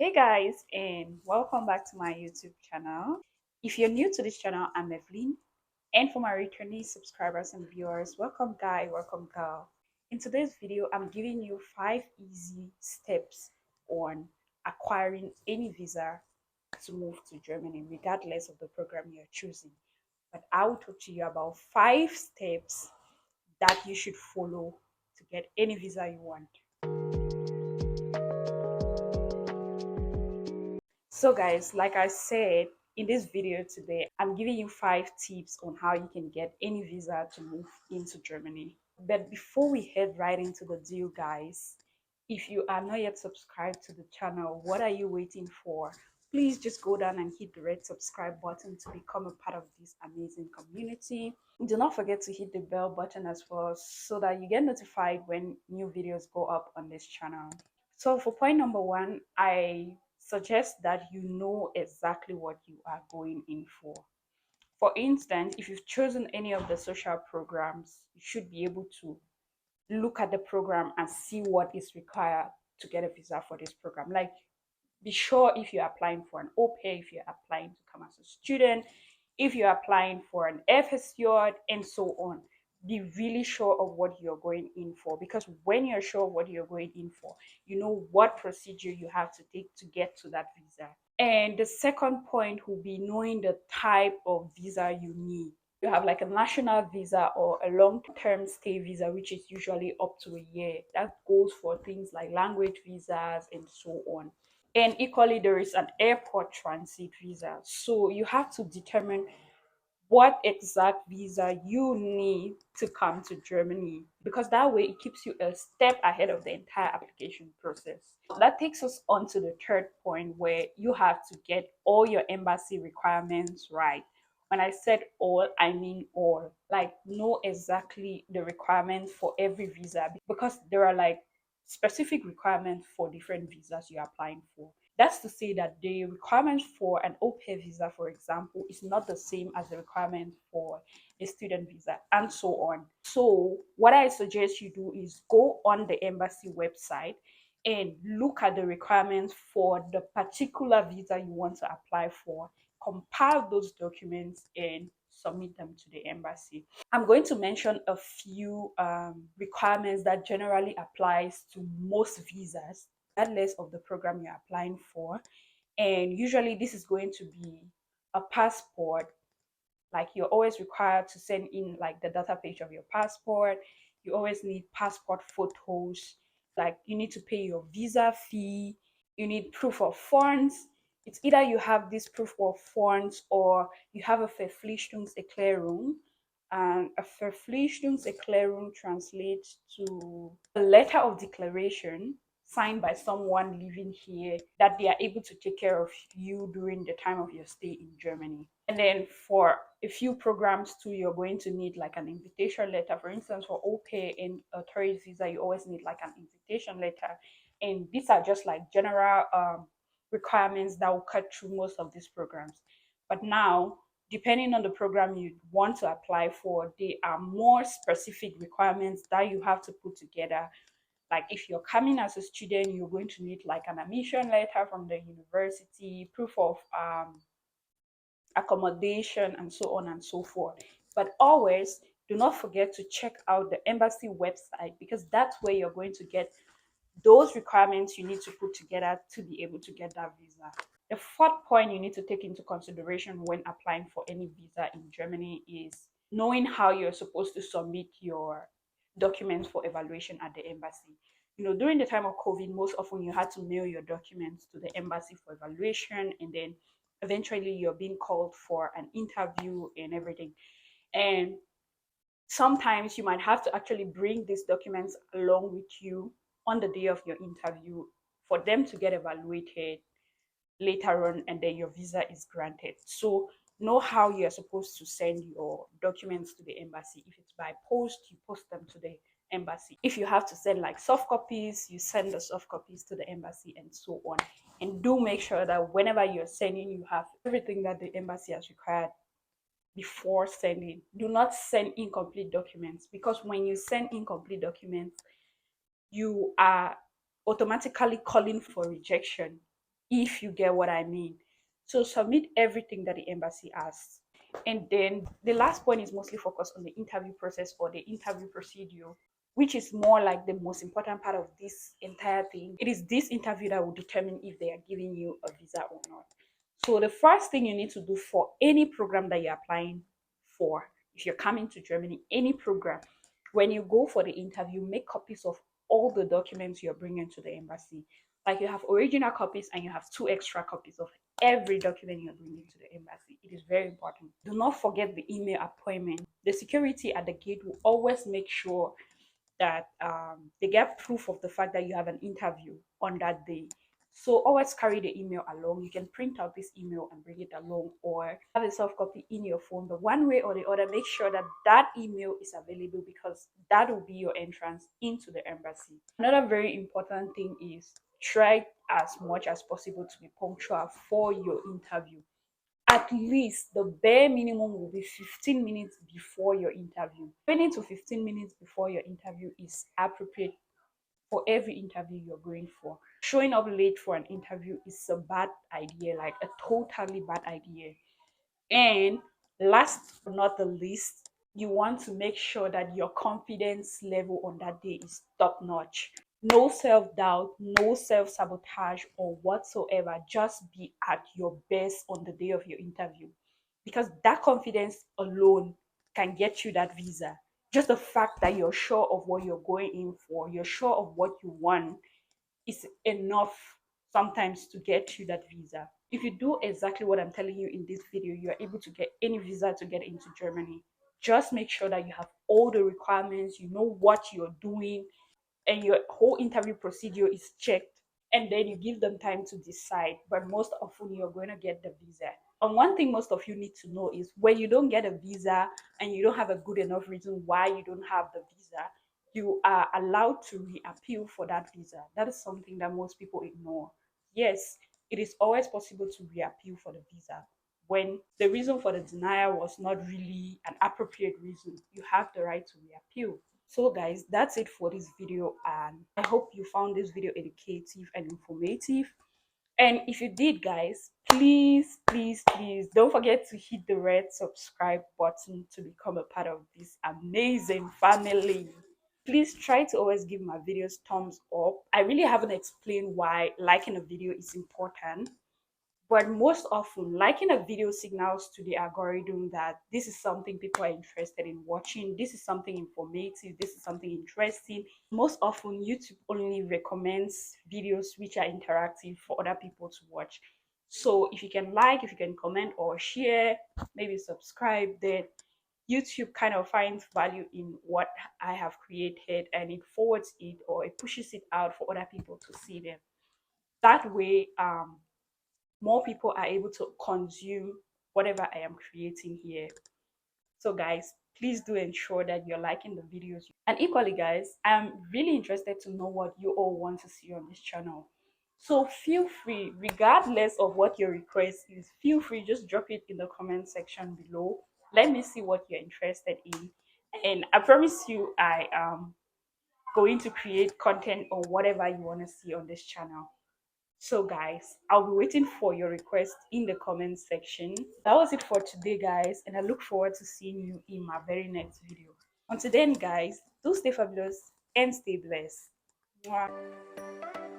Hey guys, and welcome back to my YouTube channel. If you're new to this channel, I'm Meveline, and for my returning subscribers and viewers, welcome guy, welcome girl. In today's video, I'm giving you 5 easy steps on acquiring any visa to move to Germany, regardless of the program you're choosing. But I will talk to you about 5 steps that you should follow to get any visa you want. So guys, like I said in this video today, I'm giving you 5 tips on how you can get any visa to move into Germany. But before we head right into the deal, guys, if you are not yet subscribed to the channel, what are you waiting for? Please just go down and hit the red subscribe button to become a part of this amazing community. Do not forget to hit the bell button as well so that you get notified when new videos go up on this channel. So for point number one, I suggest that you know exactly what you are going in for. For instance, if you've chosen any of the social programs, you should be able to look at the program and see what is required to get a visa for this program. Like, be sure if you're applying for an au pair, if you're applying to come as a student, if you're applying for an FSU, and so on. Be really sure of what you're going in for, because when you're sure of what you're going in for, you know what procedure you have to take to get to that visa. And the second point will be knowing the type of visa you need. You have like a national visa or a long-term stay visa, which is usually up to a year. That goes for things like language visas and so on. And equally, there is an airport transit visa. So you have to determine what exact visa you need to come to Germany, because that way it keeps you a step ahead of the entire application process. That takes us on to the third point, where you have to get all your embassy requirements right. When I said all, I mean all. Like, know exactly the requirements for every visa, because there are like specific requirements for different visas you're applying for. That's to say that the requirement for an au pair visa, for example, is not the same as the requirement for a student visa, and so on. So, what I suggest you do is go on the embassy website and look at the requirements for the particular visa you want to apply for, compile those documents, and submit them to the embassy. I'm going to mention a few requirements that generally applies to most visas, regardless of the program you're applying for. And usually this is going to be a passport. Like, you're always required to send in like the data page of your passport. You always need passport photos. Like, you need to pay your visa fee. You need proof of funds. It's either you have this proof of funds or you have a Verpflichtungserklärung. And a Verpflichtungserklärung translates to a letter of declaration signed by someone living here that they are able to take care of you during the time of your stay in Germany. And then for a few programs too, you're going to need like an invitation letter. For instance, for au pair and a tourist visa, you always need like an invitation letter. And these are just like general requirements that will cut through most of these programs. But now, depending on the program you want to apply for, there are more specific requirements that you have to put together. Like, if you're coming as a student, you're going to need like an admission letter from the university, proof of accommodation, and so on and so forth. But always do not forget to check out the embassy website, because that's where you're going to get those requirements you need to put together to be able to get that visa. The fourth point you need to take into consideration when applying for any visa in Germany is knowing how you're supposed to submit your documents for evaluation at the embassy. During the time of COVID, most often you had to mail your documents to the embassy for evaluation, and then eventually you're being called for an interview and everything. And sometimes you might have to actually bring these documents along with you on the day of your interview for them to get evaluated later on, and then your visa is granted. So know how you're supposed to send your documents to the embassy. If it's by post, you post them to the embassy. If you have to send like soft copies, you send the soft copies to the embassy, and so on. And do make sure that whenever you're sending, you have everything that the embassy has required before sending. Do not send incomplete documents, because when you send incomplete documents, you are automatically calling for rejection. if you get what I mean. So submit everything that the embassy asks. And then the last point is mostly focused on the interview process or the interview procedure, which is more like the most important part of this entire thing. It is this interview that will determine if they are giving you a visa or not. So the first thing you need to do for any program that you're applying for, if you're coming to Germany, any program, when you go for the interview, make copies of all the documents you're bringing to the embassy. Like you have original copies and you have 2 extra copies of every document you're bringing to the embassy. It is very important. Do not forget the email appointment. The security at the gate will always make sure that they get proof of the fact that you have an interview on that day. So always carry the email along. You can print out this email and bring it along, or have a soft copy in your phone. But one way or the other, make sure that that email is available, because that will be your entrance into the embassy. Another very important thing is try as much as possible to be punctual for your interview. At least the bare minimum will be 15 minutes before your interview. 20 to 15 minutes before your interview is appropriate for every interview you're going for. Showing up late for an interview is a bad idea, like a totally bad idea. And last but not the least, you want to make sure that your confidence level on that day is top notch. No self doubt, no self sabotage, or whatsoever. Just be at your best on the day of your interview, because that confidence alone can get you that visa. Just the fact that you're sure of what you're going in for, you're sure of what you want, is enough sometimes to get you that visa. If you do exactly what I'm telling you in this video, you are able to get any visa to get into Germany. Just make sure that you have all the requirements, you know what you're doing, and your whole interview procedure is checked, and then you give them time to decide. But most often you're going to get the visa. And one thing most of you need to know is, when you don't get a visa and you don't have a good enough reason why you don't have the visa, you are allowed to reappeal for that visa. That is something that most people ignore. Yes, it is always possible to reappeal for the visa when the reason for the denial was not really an appropriate reason. You have the right to reappeal. So guys, that's it for this video, and I hope you found this video educative and informative. And if you did, guys, please don't forget to hit the red subscribe button to become a part of this amazing family. Please try to always give my videos thumbs up. I really haven't explained why liking a video is important, but most often, liking a video signals to the algorithm that this is something people are interested in watching, this is something informative, this is something interesting. Most often, YouTube only recommends videos which are interactive for other people to watch. So if you can like, if you can comment or share, maybe subscribe, then YouTube kind of finds value in what I have created, and it forwards it or it pushes it out for other people to see them. That way, more people are able to consume whatever I am creating here. So guys, please do ensure that you're liking the videos. And equally guys, I'm really interested to know what you all want to see on this channel. So feel free, regardless of what your request is, feel free, just drop it in the comment section below. Let me see what you're interested in. And I promise you, I am going to create content on whatever you want to see on this channel. So guys, I'll be waiting for your request in the comment section. That was it for today guys, and I look forward to seeing you in my very next video. Until then guys, do stay fabulous and stay blessed. Mwah.